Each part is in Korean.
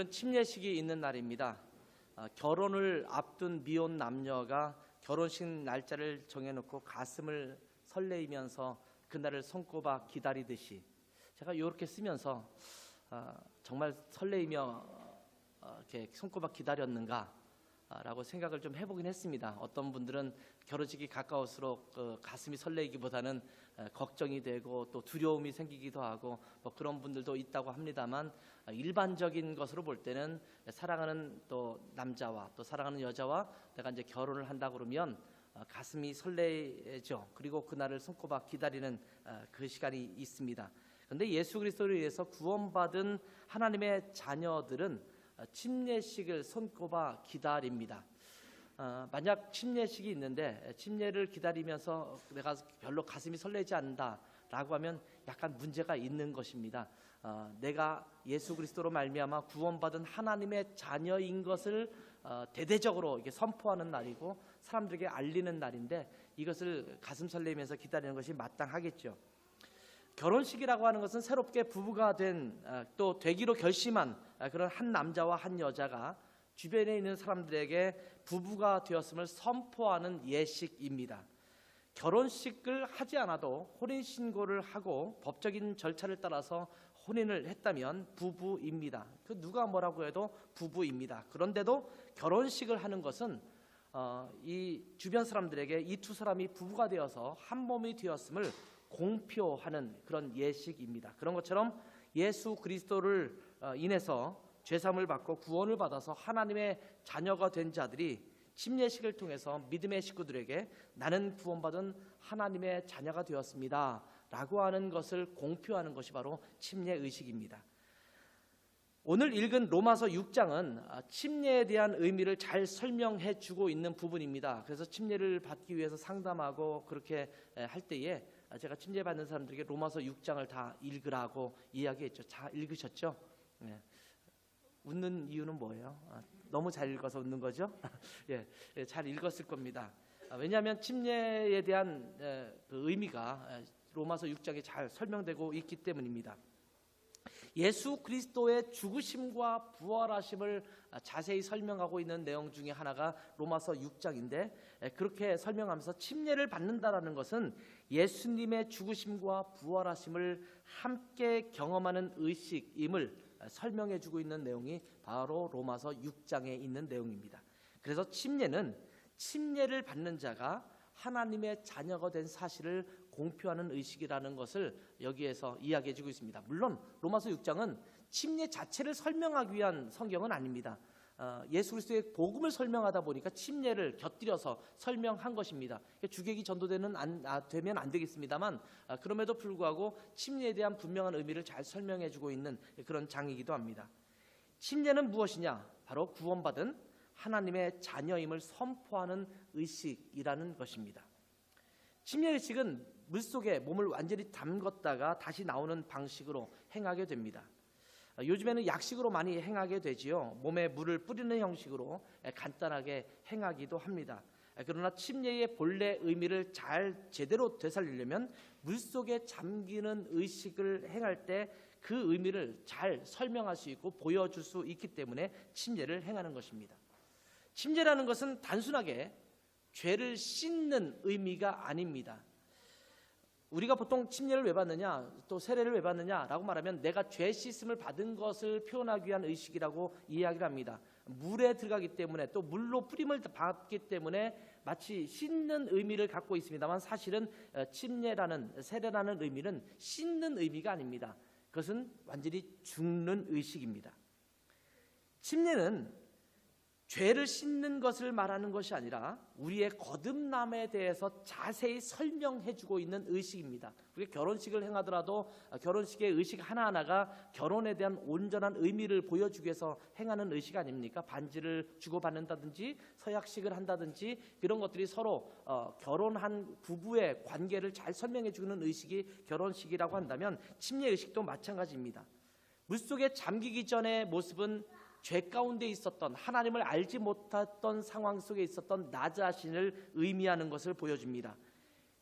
오늘은 침례식이 있는 날입니다. 결혼을 앞둔 미혼 남녀가 결혼식 날짜를 정해놓고 가슴을 설레이면서 그날을 손꼽아 기다리듯이 제가 이렇게 쓰면서 정말 설레이며 이렇게 손꼽아 기다렸는가 라고 생각을 좀 해보긴 했습니다. 어떤 분들은 결혼식이 가까울수록 가슴이 설레이기보다는 걱정이 되고 또 두려움이 생기기도 하고 뭐 그런 분들도 있다고 합니다만, 일반적인 것으로 볼 때는 사랑하는 또 남자와 또 사랑하는 여자와 내가 이제 결혼을 한다 그러면 가슴이 설레죠. 그리고 그날을 손꼽아 기다리는 그 시간이 있습니다. 그런데 예수 그리스도를 위해서 구원받은 하나님의 자녀들은 침례식을 손꼽아 기다립니다. 만약 침례식이 있는데 침례를 기다리면서 내가 별로 가슴이 설레지 않는다라고 하면 약간 문제가 있는 것입니다. 내가 예수 그리스도로 말미암아 구원받은 하나님의 자녀인 것을 대대적으로 이렇게 선포하는 날이고 사람들에게 알리는 날인데 이것을 가슴 설레면서 기다리는 것이 마땅하겠죠. 결혼식이라고 하는 것은 새롭게 부부가 된 또 되기로 결심한 그런 한 남자와 한 여자가 주변에 있는 사람들에게 부부가 되었음을 선포하는 예식입니다. 결혼식을 하지 않아도 혼인신고를 하고 법적인 절차를 따라서 혼인을 했다면 부부입니다. 그 누가 뭐라고 해도 부부입니다. 그런데도 결혼식을 하는 것은 이 주변 사람들에게 이 두 사람이 부부가 되어서 한 몸이 되었음을 공표하는 그런 예식입니다. 그런 것처럼 예수 그리스도를 인해서 죄사함을 받고 구원을 받아서 하나님의 자녀가 된 자들이 침례식을 통해서 믿음의 식구들에게 나는 구원받은 하나님의 자녀가 되었습니다 라고 하는 것을 공표하는 것이 바로 침례의식입니다. 오늘 읽은 로마서 6장은 침례에 대한 의미를 잘 설명해 주고 있는 부분입니다. 그래서 침례를 받기 위해서 상담하고 그렇게 할 때에 제가 침례 받는 사람들에게 로마서 6장을 다 읽으라고 이야기했죠. 다 읽으셨죠? 네. 웃는 이유는 뭐예요? 너무 잘 읽어서 웃는 거죠? 예, 잘 읽었을 겁니다. 왜냐하면 침례에 대한 그 의미가 로마서 6장에 잘 설명되고 있기 때문입니다. 예수 그리스도의 죽으심과 부활하심을 자세히 설명하고 있는 내용 중에 하나가 로마서 6장인데, 그렇게 설명하면서 침례를 받는다라는 것은 예수님의 죽으심과 부활하심을 함께 경험하는 의식임을 설명해 주고 있는 내용이 바로 로마서 6장에 있는 내용입니다. 그래서 침례는 침례를 받는 자가 하나님의 자녀가 된 사실을 공표하는 의식이라는 것을 여기에서 이야기해 주고 있습니다. 물론 로마서 6장은 침례 자체를 설명하기 위한 성경은 아닙니다. 예수 그리스도의 복음을 설명하다 보니까 침례를 곁들여서 설명한 것입니다. 주객이 전도되면 안 되겠습니다만, 그럼에도 불구하고 침례에 대한 분명한 의미를 잘 설명해 주고 있는 그런 장이기도 합니다. 침례는 무엇이냐? 바로 구원받은 하나님의 자녀임을 선포하는 의식이라는 것입니다. 침례의식은 물속에 몸을 완전히 담궜다가 다시 나오는 방식으로 행하게 됩니다. 요즘에는 약식으로 많이 행하게 되지요. 몸에 물을 뿌리는 형식으로 간단하게 행하기도 합니다. 그러나 침례의 본래 의미를 잘 제대로 되살리려면 물속에 잠기는 의식을 행할 때 그 의미를 잘 설명할 수 있고 보여줄 수 있기 때문에 침례를 행하는 것입니다. 침례라는 것은 단순하게 죄를 씻는 의미가 아닙니다. 우리가 보통 침례를 왜 받느냐, 또 세례를 왜 받느냐라고 말하면 내가 죄 씻음을 받은 것을 표현하기 위한 의식이라고 이야기를 합니다. 물에 들어가기 때문에 또 물로 뿌림을 받기 때문에 마치 씻는 의미를 갖고 있습니다만, 사실은 침례라는, 세례라는 의미는 씻는 의미가 아닙니다. 그것은 완전히 죽는 의식입니다. 침례는 죄를 씻는 것을 말하는 것이 아니라 우리의 거듭남에 대해서 자세히 설명해 주고 있는 의식입니다. 우리가 결혼식을 행하더라도 결혼식의 의식 하나하나가 결혼에 대한 온전한 의미를 보여주기 위해서 행하는 의식 아닙니까? 반지를 주고받는다든지 서약식을 한다든지 그런 것들이 서로 결혼한 부부의 관계를 잘 설명해 주는 의식이 결혼식이라고 한다면 침례 의식도 마찬가지입니다. 물속에 잠기기 전의 모습은 죄 가운데 있었던, 하나님을 알지 못했던 상황 속에 있었던 나 자신을 의미하는 것을 보여줍니다.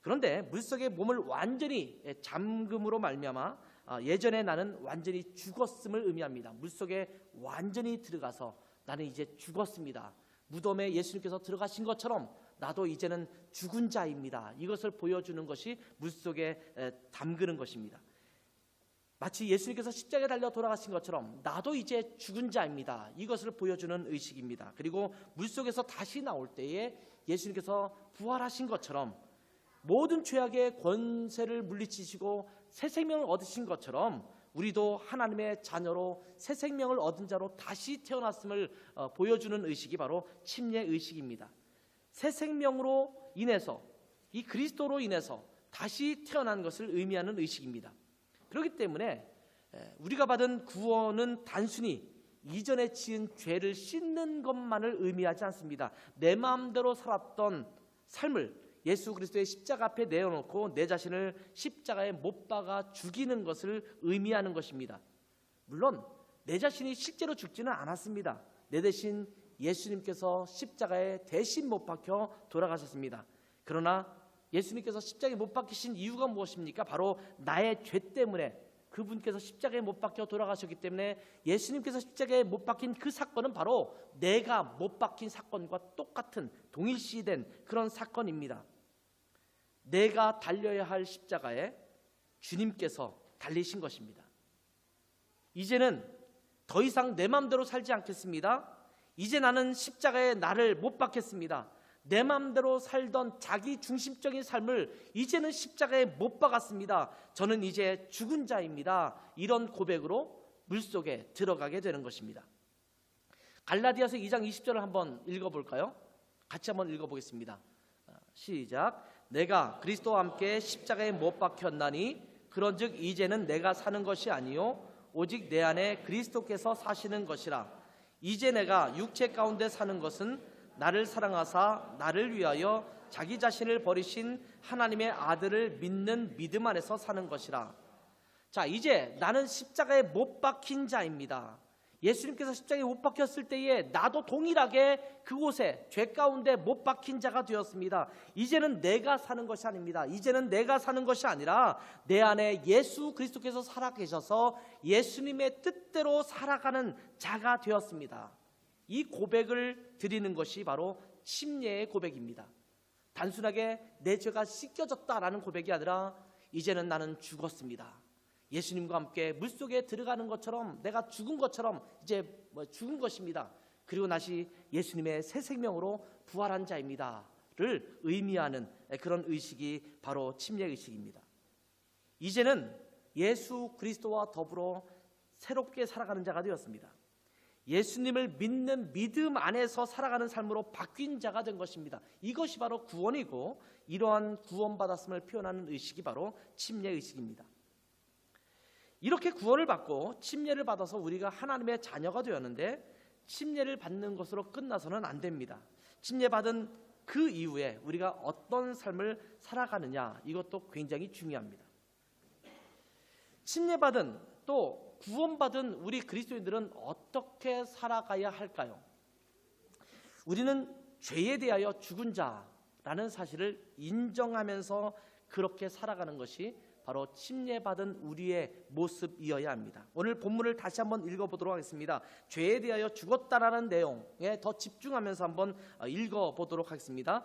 그런데 물속에 몸을 완전히 잠금으로 말미암아 예전에 나는 완전히 죽었음을 의미합니다. 물속에 완전히 들어가서 나는 이제 죽었습니다. 무덤에 예수님께서 들어가신 것처럼 나도 이제는 죽은 자입니다. 이것을 보여주는 것이 물속에 담그는 것입니다. 마치 예수님께서 십자가에 달려 돌아가신 것처럼 나도 이제 죽은 자입니다. 이것을 보여주는 의식입니다. 그리고 물속에서 다시 나올 때에 예수님께서 부활하신 것처럼 모든 죄악의 권세를 물리치시고 새 생명을 얻으신 것처럼 우리도 하나님의 자녀로 새 생명을 얻은 자로 다시 태어났음을 보여주는 의식이 바로 침례 의식입니다. 새 생명으로 인해서, 이 그리스도로 인해서 다시 태어난 것을 의미하는 의식입니다. 그렇기 때문에 우리가 받은 구원은 단순히 이전에 지은 죄를 씻는 것만을 의미하지 않습니다. 내 마음대로 살았던 삶을 예수 그리스도의 십자가 앞에 내어놓고 내 자신을 십자가에 못 박아 죽이는 것을 의미하는 것입니다. 물론 내 자신이 실제로 죽지는 않았습니다. 내 대신 예수님께서 십자가에 대신 못 박혀 돌아가셨습니다. 그러나 예수님께서 십자가에 못 박히신 이유가 무엇입니까? 바로 나의 죄 때문에 그분께서 십자가에 못 박혀 돌아가셨기 때문에 예수님께서 십자가에 못 박힌 그 사건은 바로 내가 못 박힌 사건과 똑같은 동일시된 그런 사건입니다. 내가 달려야 할 십자가에 주님께서 달리신 것입니다. 이제는 더 이상 내 마음대로 살지 않겠습니다. 이제 나는 십자가에 나를 못 박겠습니다. 내 마음대로 살던 자기 중심적인 삶을 이제는 십자가에 못 박았습니다. 저는 이제 죽은 자입니다. 이런 고백으로 물속에 들어가게 되는 것입니다. 갈라디아서 2장 20절을 한번 읽어볼까요? 같이 한번 읽어보겠습니다. 시작. 내가 그리스도와 함께 십자가에 못 박혔나니 그런즉 이제는 내가 사는 것이 아니요 오직 내 안에 그리스도께서 사시는 것이라. 이제 내가 육체 가운데 사는 것은 나를 사랑하사 나를 위하여 자기 자신을 버리신 하나님의 아들을 믿는 믿음 안에서 사는 것이라. 자, 이제 나는 십자가에 못 박힌 자입니다. 예수님께서 십자가에 못 박혔을 때에 나도 동일하게 그곳에 죄 가운데 못 박힌 자가 되었습니다. 이제는 내가 사는 것이 아닙니다. 이제는 내가 사는 것이 아니라 내 안에 예수 그리스도께서 살아계셔서 예수님의 뜻대로 살아가는 자가 되었습니다. 이 고백을 드리는 것이 바로 침례의 고백입니다. 단순하게 내 죄가 씻겨졌다라는 고백이 아니라 이제는 나는 죽었습니다. 예수님과 함께 물속에 들어가는 것처럼 내가 죽은 것처럼 이제 죽은 것입니다. 그리고 다시 예수님의 새 생명으로 부활한 자입니다를 의미하는 그런 의식이 바로 침례 의식입니다. 이제는 예수 그리스도와 더불어 새롭게 살아가는 자가 되었습니다. 예수님을 믿는 믿음 안에서 살아가는 삶으로 바뀐 자가 된 것입니다. 이것이 바로 구원이고 이러한 구원받았음을 표현하는 의식이 바로 침례 의식입니다. 이렇게 구원을 받고 침례를 받아서 우리가 하나님의 자녀가 되었는데 침례를 받는 것으로 끝나서는 안 됩니다. 침례받은 그 이후에 우리가 어떤 삶을 살아가느냐, 이것도 굉장히 중요합니다. 침례받은 또 구원받은 우리 그리스도인들은 어떻게 살아가야 할까요? 우리는 죄에 대하여 죽은 자라는 사실을 인정하면서 그렇게 살아가는 것이 바로 침례받은 우리의 모습이어야 합니다. 오늘 본문을 다시 한번 읽어보도록 하겠습니다. 죄에 대하여 죽었다라는 내용에 더 집중하면서 한번 읽어보도록 하겠습니다.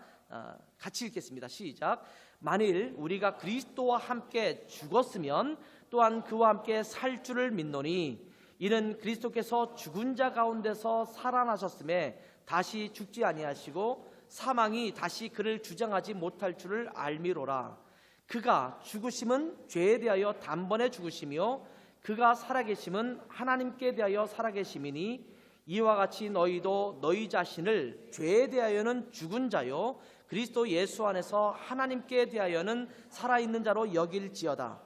같이 읽겠습니다. 시작. 만일 우리가 그리스도와 함께 죽었으면 또한 그와 함께 살 줄을 믿노니 이는 그리스도께서 죽은 자 가운데서 살아나셨음에 다시 죽지 아니하시고 사망이 다시 그를 주장하지 못할 줄을 알미로라. 그가 죽으심은 죄에 대하여 단번에 죽으시며 그가 살아계심은 하나님께 대하여 살아계심이니 이와 같이 너희도 너희 자신을 죄에 대하여는 죽은 자요 그리스도 예수 안에서 하나님께 대하여는 살아있는 자로 여길지어다.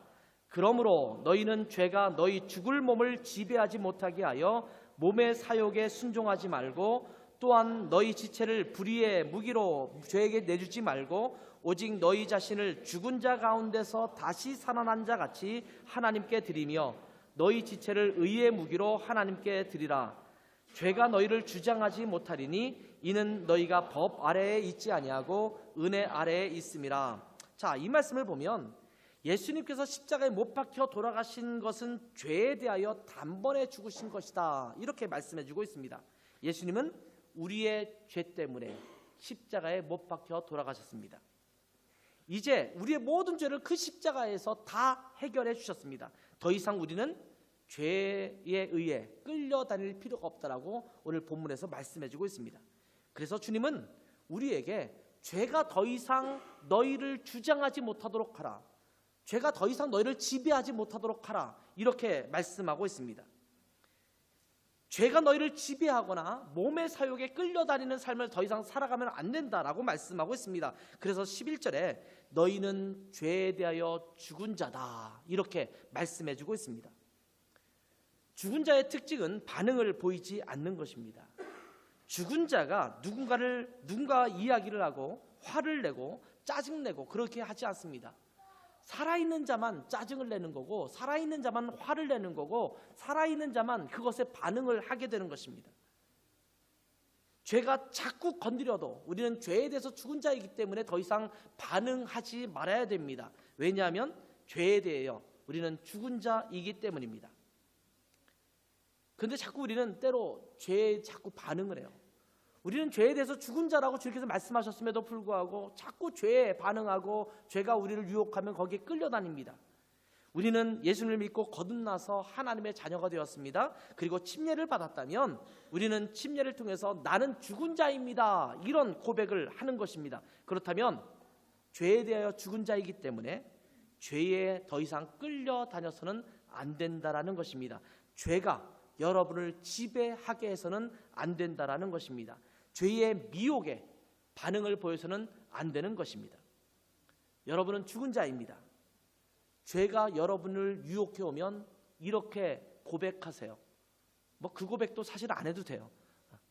그러므로 너희는 죄가 너희 죽을 몸을 지배하지 못하게 하여 몸의 사욕에 순종하지 말고 또한 너희 지체를 불의의 무기로 죄에게 내주지 말고 오직 너희 자신을 죽은 자 가운데서 다시 살아난 자 같이 하나님께 드리며 너희 지체를 의의 무기로 하나님께 드리라. 죄가 너희를 주장하지 못하리니 이는 너희가 법 아래에 있지 아니하고 은혜 아래에 있음이라. 자, 이 말씀을 보면 예수님께서 십자가에 못 박혀 돌아가신 것은 죄에 대하여 단번에 죽으신 것이다, 이렇게 말씀해 주고 있습니다. 예수님은 우리의 죄 때문에 십자가에 못 박혀 돌아가셨습니다. 이제 우리의 모든 죄를 그 십자가에서 다 해결해 주셨습니다. 더 이상 우리는 죄에 의해 끌려다닐 필요가 없다라고 오늘 본문에서 말씀해 주고 있습니다. 그래서 주님은 우리에게 죄가 더 이상 너희를 주장하지 못하도록 하라, 죄가 더 이상 너희를 지배하지 못하도록 하라, 이렇게 말씀하고 있습니다. 죄가 너희를 지배하거나 몸의 사욕에 끌려다니는 삶을 더 이상 살아가면 안 된다라고 말씀하고 있습니다. 그래서 11절에 너희는 죄에 대하여 죽은 자다, 이렇게 말씀해 주고 있습니다. 죽은 자의 특징은 반응을 보이지 않는 것입니다. 죽은 자가 누군가 이야기를 하고 화를 내고 짜증내고 그렇게 하지 않습니다. 살아있는 자만 짜증을 내는 거고, 살아있는 자만 화를 내는 거고, 살아있는 자만 그것에 반응을 하게 되는 것입니다. 죄가 자꾸 건드려도 우리는 죄에 대해서 죽은 자이기 때문에 더 이상 반응하지 말아야 됩니다. 왜냐하면 죄에 대하여 우리는 죽은 자이기 때문입니다. 그런데 자꾸 우리는 때로 죄에 자꾸 반응을 해요. 우리는 죄에 대해서 죽은 자라고 주님께서 말씀하셨음에도 불구하고 자꾸 죄에 반응하고 죄가 우리를 유혹하면 거기에 끌려다닙니다. 우리는 예수님을 믿고 거듭나서 하나님의 자녀가 되었습니다. 그리고 침례를 받았다면 우리는 침례를 통해서 나는 죽은 자입니다, 이런 고백을 하는 것입니다. 그렇다면 죄에 대하여 죽은 자이기 때문에 죄에 더 이상 끌려다녀서는 안 된다라는 것입니다. 죄가 여러분을 지배하게 해서는 안 된다라는 것입니다. 죄의 미혹에 반응을 보여서는 안 되는 것입니다. 여러분은 죽은 자입니다. 죄가 여러분을 유혹해 오면 이렇게 고백하세요. 그 고백도 사실 안 해도 돼요.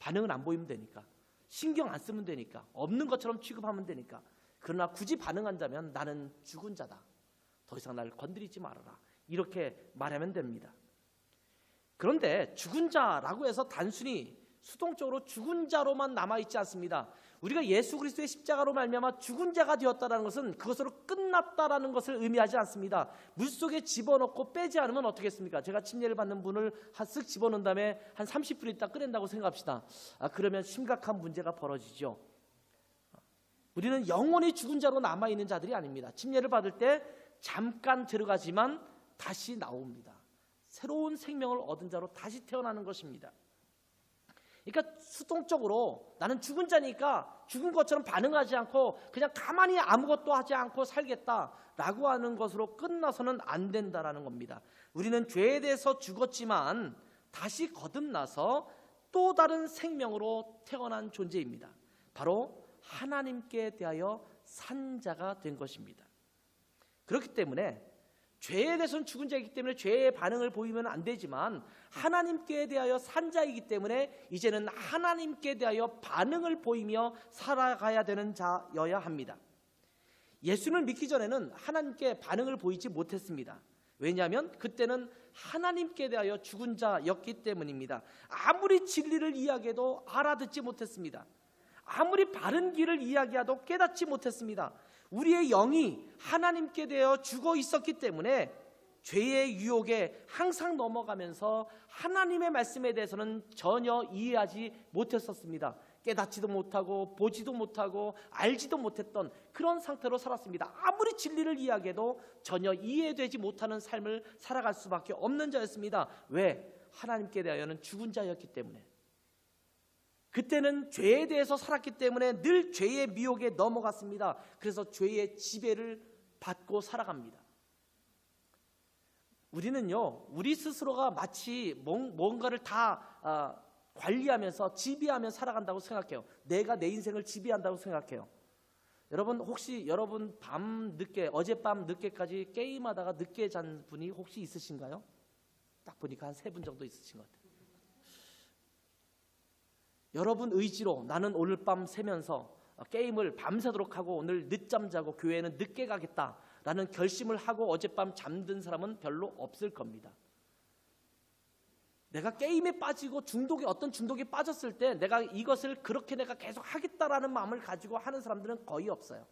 반응은 안 보이면 되니까, 신경 안 쓰면 되니까, 없는 것처럼 취급하면 되니까. 그러나 굳이 반응한다면 나는 죽은 자다, 더 이상 날 건드리지 말아라, 이렇게 말하면 됩니다. 그런데 죽은 자라고 해서 단순히 수동적으로 죽은 자로만 남아있지 않습니다. 우리가 예수 그리스도의 십자가로 말미암아 죽은 자가 되었다는 것은 그것으로 끝났다라는 것을 의미하지 않습니다. 물속에 집어넣고 빼지 않으면 어떻겠습니까? 제가 침례를 받는 분을 쓱 집어넣은 다음에 한 30분 있다 꺼낸다고 생각합시다. 그러면 심각한 문제가 벌어지죠. 우리는 영원히 죽은 자로 남아있는 자들이 아닙니다. 침례를 받을 때 잠깐 들어가지만 다시 나옵니다. 새로운 생명을 얻은 자로 다시 태어나는 것입니다. 그러니까 수동적으로 나는 죽은 자니까 죽은 것처럼 반응하지 않고 그냥 가만히 아무것도 하지 않고 살겠다라고 하는 것으로 끝나서는 안 된다라는 겁니다. 우리는 죄에 대해서 죽었지만 다시 거듭나서 또 다른 생명으로 태어난 존재입니다. 바로 하나님께 대하여 산 자가 된 것입니다. 그렇기 때문에 죄에 대해서는 죽은 자이기 때문에 죄의 반응을 보이면 안 되지만 하나님께 대하여 산 자이기 때문에 이제는 하나님께 대하여 반응을 보이며 살아가야 되는 자여야 합니다. 예수님을 믿기 전에는 하나님께 반응을 보이지 못했습니다. 왜냐하면 그때는 하나님께 대하여 죽은 자였기 때문입니다. 아무리 진리를 이야기해도 알아듣지 못했습니다. 아무리 바른 길을 이야기해도 깨닫지 못했습니다. 우리의 영이 하나님께 대하여 죽어 있었기 때문에 죄의 유혹에 항상 넘어가면서 하나님의 말씀에 대해서는 전혀 이해하지 못했었습니다. 깨닫지도 못하고 보지도 못하고 알지도 못했던 그런 상태로 살았습니다. 아무리 진리를 이야기해도 전혀 이해되지 못하는 삶을 살아갈 수밖에 없는 자였습니다. 왜? 하나님께 대하여는 죽은 자였기 때문에. 그때는 죄에 대해서 살았기 때문에 늘 죄의 미혹에 넘어갔습니다. 그래서 죄의 지배를 받고 살아갑니다. 우리는요, 우리 스스로가 마치 뭔가를 다 관리하면서 지배하며 살아간다고 생각해요. 내가 내 인생을 지배한다고 생각해요. 여러분 혹시 여러분 어젯밤 늦게까지 게임하다가 늦게 잔 분이 혹시 있으신가요? 딱 보니까 한 3분 정도 있으신 것 같아요. 여러분 의지로 나는 오늘 밤 새면서 게임을 밤새도록 하고 오늘 늦잠 자고 교회는 늦게 가겠다라는 결심을 하고 어젯밤 잠든 사람은 별로 없을 겁니다. 내가 게임에 빠지고 어떤 중독에 빠졌을 때 내가 이것을 그렇게 내가 계속 하겠다라는 마음을 가지고 하는 사람들은 거의 없어요.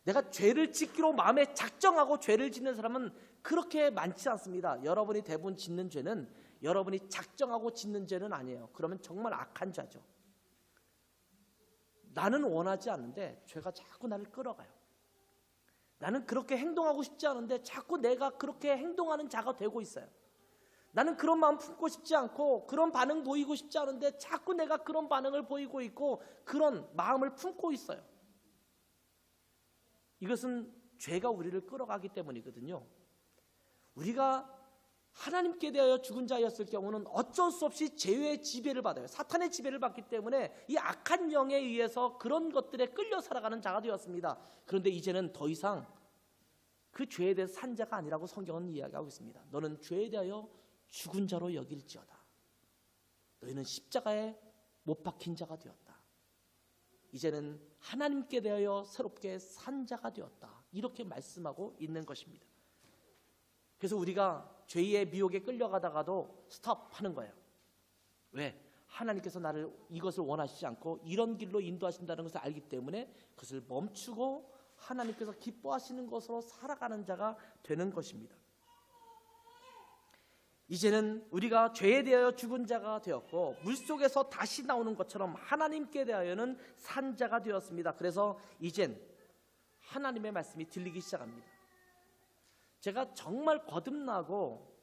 내가 죄를 짓기로 마음에 작정하고 죄를 짓는 사람은 그렇게 많지 않습니다. 여러분이 대부분 짓는 죄는 여러분이 작정하고 짓는 죄는 아니에요. 그러면 정말 악한 죄죠. 나는 원하지 않는데 죄가 자꾸 나를 끌어가요. 나는 그렇게 행동하고 싶지 않은데 자꾸 내가 그렇게 행동하는 자가 되고 있어요. 나는 그런 마음 품고 싶지 않고 그런 반응 보이고 싶지 않은데 자꾸 내가 그런 반응을 보이고 있고 그런 마음을 품고 있어요. 이것은 죄가 우리를 끌어가기 때문이거든요. 우리가 하나님께 대하여 죽은 자였을 경우는 어쩔 수 없이 죄의 지배를 받아요. 사탄의 지배를 받기 때문에 이 악한 영에 의해서 그런 것들에 끌려 살아가는 자가 되었습니다. 그런데 이제는 더 이상 그 죄에 대해서 산 자가 아니라고 성경은 이야기하고 있습니다. 너는 죄에 대하여 죽은 자로 여길지어다. 너희는 십자가에 못 박힌 자가 되었다. 이제는 하나님께 대하여 새롭게 산 자가 되었다. 이렇게 말씀하고 있는 것입니다. 그래서 우리가 죄의 미혹에 끌려가다가도 스톱하는 거예요. 왜? 하나님께서 나를 이것을 원하시지 않고 이런 길로 인도하신다는 것을 알기 때문에 그것을 멈추고 하나님께서 기뻐하시는 것으로 살아가는 자가 되는 것입니다. 이제는 우리가 죄에 대하여 죽은 자가 되었고 물속에서 다시 나오는 것처럼 하나님께 대하여는 산 자가 되었습니다. 그래서 이젠 하나님의 말씀이 들리기 시작합니다. 제가 정말 거듭나고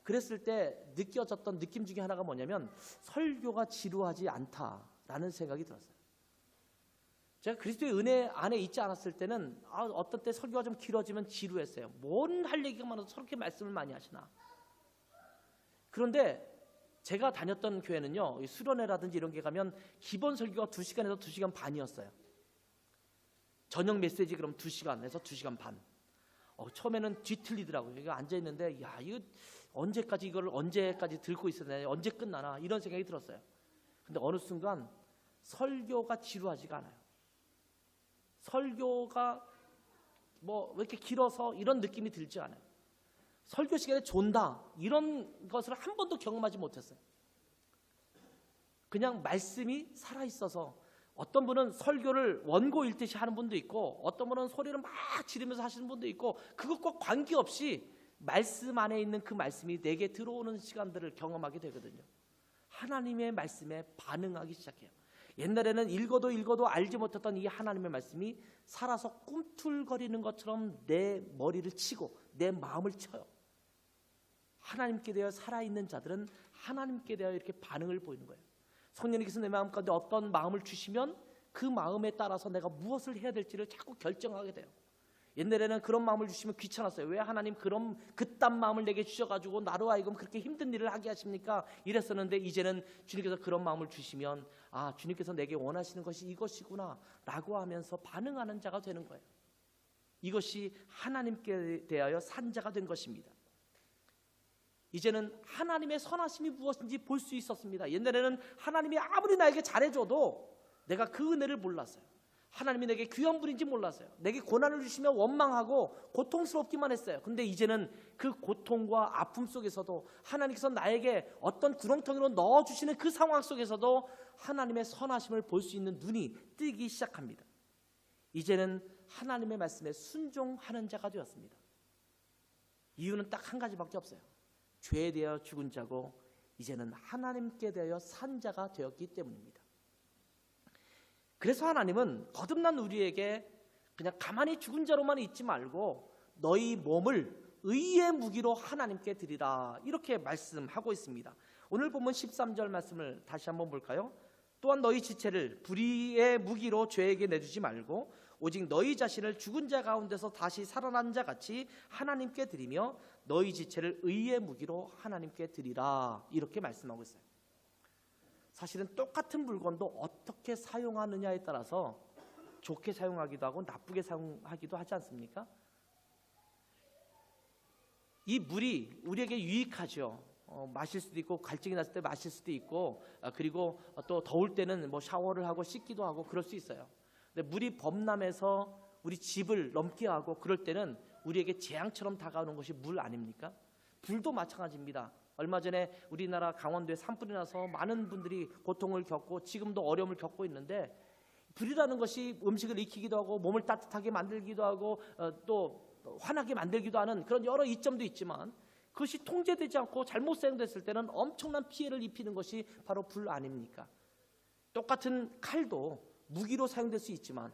그랬을 때 느껴졌던 느낌 중에 하나가 뭐냐면 설교가 지루하지 않다라는 생각이 들었어요. 제가 그리스도의 은혜 안에 있지 않았을 때는 어떤 때 설교가 좀 길어지면 지루했어요. 뭔 할 얘기가 많아서 저렇게 말씀을 많이 하시나. 그런데 제가 다녔던 교회는요, 수련회라든지 이런 게 가면 기본 설교가 2시간에서 2시간 반이었어요. 저녁 메시지 그럼 2시간에서 2시간 반. 처음에는 뒤틀리더라고요. 이거 앉아있는데 야 이거 언제까지 들고 있어야 되나, 언제 끝나나 이런 생각이 들었어요. 근데 어느 순간 설교가 지루하지가 않아요. 설교가 뭐 왜 이렇게 길어서 이런 느낌이 들지 않아요. 설교 시간에 존다 이런 것을 한 번도 경험하지 못했어요. 그냥 말씀이 살아있어서 어떤 분은 설교를 원고 읽듯이 하는 분도 있고 어떤 분은 소리를 막 지르면서 하시는 분도 있고 그것과 관계없이 말씀 안에 있는 그 말씀이 내게 들어오는 시간들을 경험하게 되거든요. 하나님의 말씀에 반응하기 시작해요. 옛날에는 읽어도 알지 못했던 이 하나님의 말씀이 살아서 꿈틀거리는 것처럼 내 머리를 치고 내 마음을 쳐요. 하나님께 대하여 살아있는 자들은 하나님께 대하여 이렇게 반응을 보이는 거예요. 성령님께서 내 마음 가운데 어떤 마음을 주시면 그 마음에 따라서 내가 무엇을 해야 될지를 자꾸 결정하게 돼요. 옛날에는 그런 마음을 주시면 귀찮았어요. 왜 하나님 그딴 마음을 내게 주셔가지고 나로 하여금 그렇게 힘든 일을 하게 하십니까? 이랬었는데 이제는 주님께서 그런 마음을 주시면 주님께서 내게 원하시는 것이 이것이구나 라고 하면서 반응하는 자가 되는 거예요. 이것이 하나님께 대하여 산 자가 된 것입니다. 이제는 하나님의 선하심이 무엇인지 볼 수 있었습니다. 옛날에는 하나님이 아무리 나에게 잘해줘도 내가 그 은혜를 몰랐어요. 하나님이 내게 귀한 분인지 몰랐어요. 내게 고난을 주시면 원망하고 고통스럽기만 했어요. 근데 이제는 그 고통과 아픔 속에서도 하나님께서 나에게 어떤 구렁텅이로 넣어주시는 그 상황 속에서도 하나님의 선하심을 볼 수 있는 눈이 뜨기 시작합니다. 이제는 하나님의 말씀에 순종하는 자가 되었습니다. 이유는 딱 한 가지밖에 없어요. 죄에 대하여 죽은 자고 이제는 하나님께 대하여 산 자가 되었기 때문입니다. 그래서 하나님은 거듭난 우리에게 그냥 가만히 죽은 자로만 있지 말고 너희 몸을 의의 무기로 하나님께 드리라 이렇게 말씀하고 있습니다. 오늘 본문 13절 말씀을 다시 한번 볼까요? 또한 너희 지체를 불의의 무기로 죄에게 내주지 말고 오직 너희 자신을 죽은 자 가운데서 다시 살아난 자 같이 하나님께 드리며 너희 지체를 의의 무기로 하나님께 드리라 이렇게 말씀하고 있어요. 사실은 똑같은 물건도 어떻게 사용하느냐에 따라서 좋게 사용하기도 하고 나쁘게 사용하기도 하지 않습니까? 이 물이 우리에게 유익하죠. 마실 수도 있고 갈증이 났을 때 마실 수도 있고 그리고 또 더울 때는 뭐 샤워를 하고 씻기도 하고 그럴 수 있어요. 근데 물이 범람해서 우리 집을 넘게 하고 그럴 때는 우리에게 재앙처럼 다가오는 것이 물 아닙니까? 불도 마찬가지입니다. 얼마 전에 우리나라 강원도에 산불이 나서 많은 분들이 고통을 겪고 지금도 어려움을 겪고 있는데 불이라는 것이 음식을 익히기도 하고 몸을 따뜻하게 만들기도 하고 또 환하게 만들기도 하는 그런 여러 이점도 있지만, 그것이 통제되지 않고 잘못 사용됐을 때는 엄청난 피해를 입히는 것이 바로 불 아닙니까? 똑같은 칼도 무기로 사용될 수 있지만,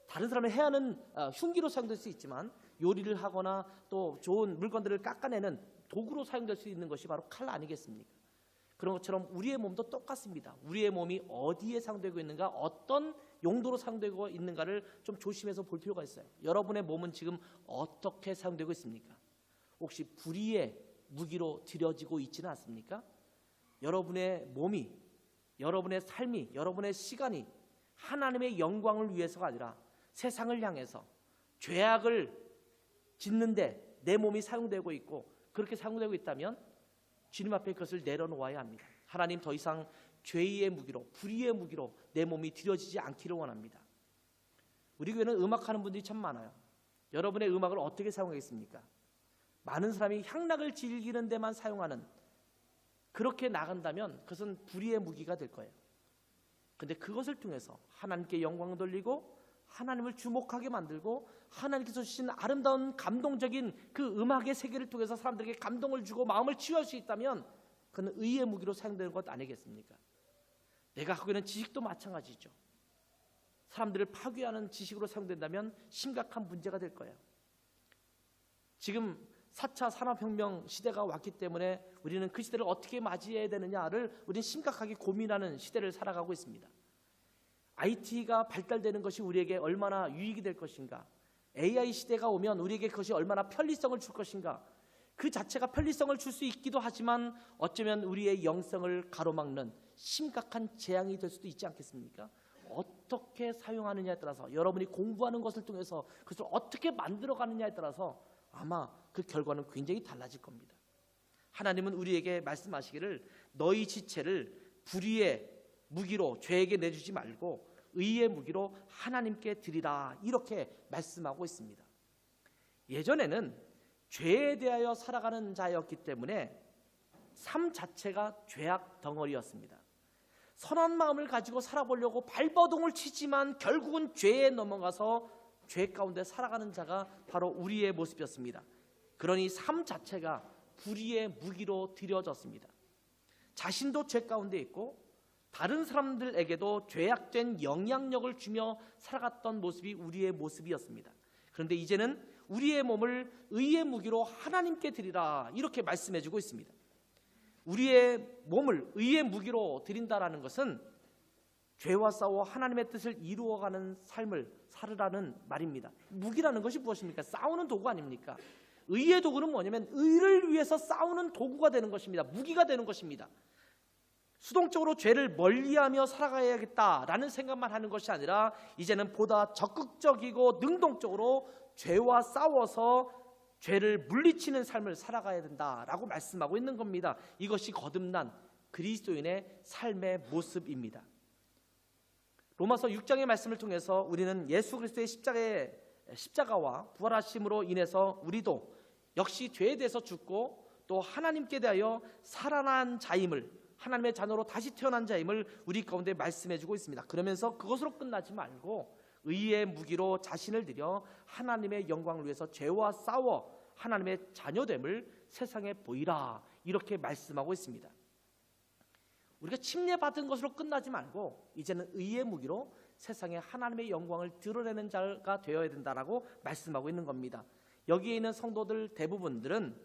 다른 사람을 해하는 흉기로 사용될 수 있지만, 요리를 하거나 또 좋은 물건들을 깎아내는 도구로 사용될 수 있는 것이 바로 칼 아니겠습니까? 그런 것처럼 우리의 몸도 똑같습니다. 우리의 몸이 어디에 사용되고 있는가, 어떤 용도로 사용되고 있는가를 좀 조심해서 볼 필요가 있어요. 여러분의 몸은 지금 어떻게 사용되고 있습니까? 혹시 불의의 무기로 들여지고 있지는 않습니까? 여러분의 몸이, 여러분의 삶이, 여러분의 시간이 하나님의 영광을 위해서가 아니라 세상을 향해서 죄악을 짓는데 내 몸이 사용되고 있고, 그렇게 사용되고 있다면 주님 앞에 그것을 내려놓아야 합니다. 하나님, 더 이상 죄의 무기로, 불의의 무기로 내 몸이 들여지지 않기를 원합니다. 우리 교회는 음악하는 분들이 참 많아요. 여러분의 음악을 어떻게 사용하겠습니까? 많은 사람이 향락을 즐기는 데만 사용하는, 그렇게 나간다면 그것은 불의의 무기가 될 거예요. 근데 그것을 통해서 하나님께 영광 돌리고 하나님을 주목하게 만들고, 하나님께서 주신 아름다운 감동적인 그 음악의 세계를 통해서 사람들에게 감동을 주고 마음을 치유할 수 있다면 그는 의의 무기로 사용되는 것 아니겠습니까? 내가 갖고 있는 지식도 마찬가지죠. 사람들을 파괴하는 지식으로 사용된다면 심각한 문제가 될 거예요. 지금 4차 산업혁명 시대가 왔기 때문에 우리는 그 시대를 어떻게 맞이해야 되느냐를 우리는 심각하게 고민하는 시대를 살아가고 있습니다. IT가 발달되는 것이 우리에게 얼마나 유익이 될 것인가, AI 시대가 오면 우리에게 그것이 얼마나 편리성을 줄 것인가, 그 자체가 편리성을 줄 수 있기도 하지만 어쩌면 우리의 영성을 가로막는 심각한 재앙이 될 수도 있지 않겠습니까? 어떻게 사용하느냐에 따라서, 여러분이 공부하는 것을 통해서 그것을 어떻게 만들어가느냐에 따라서 아마 그 결과는 굉장히 달라질 겁니다. 하나님은 우리에게 말씀하시기를 너희 지체를 불의의 무기로 죄에게 내주지 말고 의의 무기로 하나님께 드리라, 이렇게 말씀하고 있습니다. 예전에는 죄에 대하여 살아가는 자였기 때문에 삶 자체가 죄악 덩어리였습니다. 선한 마음을 가지고 살아보려고 발버둥을 치지만 결국은 죄에 넘어가서 죄 가운데 살아가는 자가 바로 우리의 모습이었습니다. 그러니 삶 자체가 불의의 무기로 들여졌습니다. 자신도 죄 가운데 있고 다른 사람들에게도 죄악된 영향력을 주며 살아갔던 모습이 우리의 모습이었습니다. 그런데 이제는 우리의 몸을 의의 무기로 하나님께 드리라, 이렇게 말씀해주고 있습니다. 우리의 몸을 의의 무기로 드린다라는 것은 죄와 싸워 하나님의 뜻을 이루어가는 삶을 살으라는 말입니다. 무기라는 것이 무엇입니까? 싸우는 도구 아닙니까? 의의 도구는 뭐냐면 의를 위해서 싸우는 도구가 되는 것입니다. 무기가 되는 것입니다. 수동적으로 죄를 멀리하며 살아가야겠다라는 생각만 하는 것이 아니라 이제는 보다 적극적이고 능동적으로 죄와 싸워서 죄를 물리치는 삶을 살아가야 된다라고 말씀하고 있는 겁니다. 이것이 거듭난 그리스도인의 삶의 모습입니다. 로마서 6장의 말씀을 통해서 우리는 예수 그리스도의 십자가와 부활하심으로 인해서 우리도 역시 죄에 대해서 죽고 또 하나님께 대하여 살아난 자임을, 하나님의 자녀로 다시 태어난 자임을 우리 가운데 말씀해주고 있습니다. 그러면서 그것으로 끝나지 말고 의의 무기로 자신을 들여 하나님의 영광을 위해서 죄와 싸워 하나님의 자녀됨을 세상에 보이라, 이렇게 말씀하고 있습니다. 우리가 침례받은 것으로 끝나지 말고 이제는 의의 무기로 세상에 하나님의 영광을 드러내는 자가 되어야 된다라고 말씀하고 있는 겁니다. 여기에 있는 성도들 대부분들은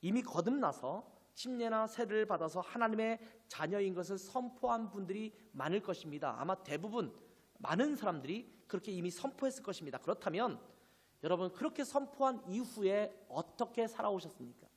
이미 거듭나서 침례나 세례를 받아서 하나님의 자녀인 것을 선포한 분들이 많을 것입니다. 아마 대부분 많은 사람들이 그렇게 이미 선포했을 것입니다. 그렇다면 여러분, 그렇게 선포한 이후에 어떻게 살아오셨습니까?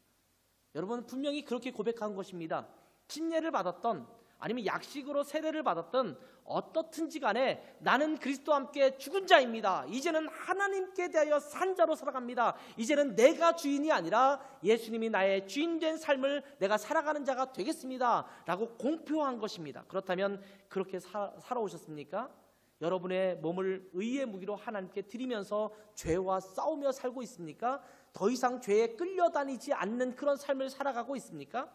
여러분은 분명히 그렇게 고백한 것입니다. 침례를 받았던 아니면 약식으로 세례를 받았던 어떻든지 간에 나는 그리스도와 함께 죽은 자입니다. 이제는 하나님께 대하여 산 자로 살아갑니다. 이제는 내가 주인이 아니라 예수님이 나의 주인된 삶을 내가 살아가는 자가 되겠습니다 라고 공표한 것입니다. 그렇다면 그렇게 살아오셨습니까? 여러분의 몸을 의의 무기로 하나님께 드리면서 죄와 싸우며 살고 있습니까? 더 이상 죄에 끌려다니지 않는 그런 삶을 살아가고 있습니까?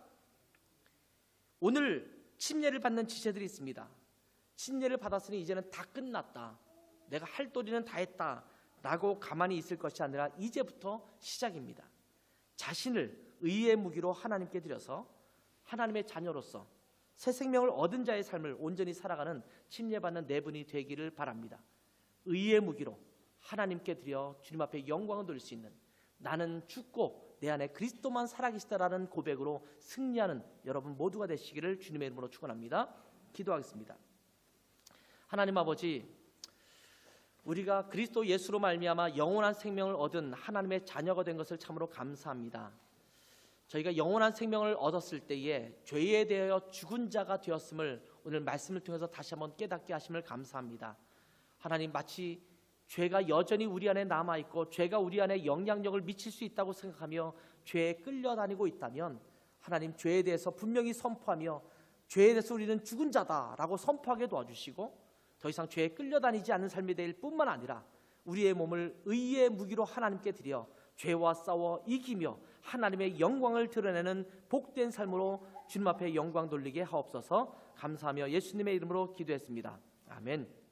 오늘 침례를 받는 지체들이 있습니다. 침례를 받았으니 이제는 다 끝났다. 내가 할 도리는 다 했다라고 가만히 있을 것이 아니라 이제부터 시작입니다. 자신을 의의 무기로 하나님께 드려서 하나님의 자녀로서 새 생명을 얻은 자의 삶을 온전히 살아가는 침례받는 네 분이 되기를 바랍니다. 의의 무기로 하나님께 드려 주님 앞에 영광을 돌릴 수 있는, 나는 죽고 내 안에 그리스도만 살아계시다라는 고백으로 승리하는 여러분 모두가 되시기를 주님의 이름으로 축원합니다. 기도하겠습니다. 하나님 아버지, 우리가 그리스도 예수로 말미암아 영원한 생명을 얻은 하나님의 자녀가 된 것을 참으로 감사합니다. 저희가 영원한 생명을 얻었을 때에 죄에 대하여 죽은 자가 되었음을 오늘 말씀을 통해서 다시 한번 깨닫게 하심을 감사합니다. 하나님, 마치 죄가 여전히 우리 안에 남아있고 죄가 우리 안에 영향력을 미칠 수 있다고 생각하며 죄에 끌려다니고 있다면 하나님, 죄에 대해서 분명히 선포하며 죄에 대해서 우리는 죽은 자다라고 선포하게 도와주시고 더 이상 죄에 끌려다니지 않는 삶이 될 뿐만 아니라 우리의 몸을 의의 무기로 하나님께 드려 죄와 싸워 이기며 하나님의 영광을 드러내는 복된 삶으로 주님 앞에 영광 돌리게 하옵소서. 감사하며 예수님의 이름으로 기도했습니다. 아멘.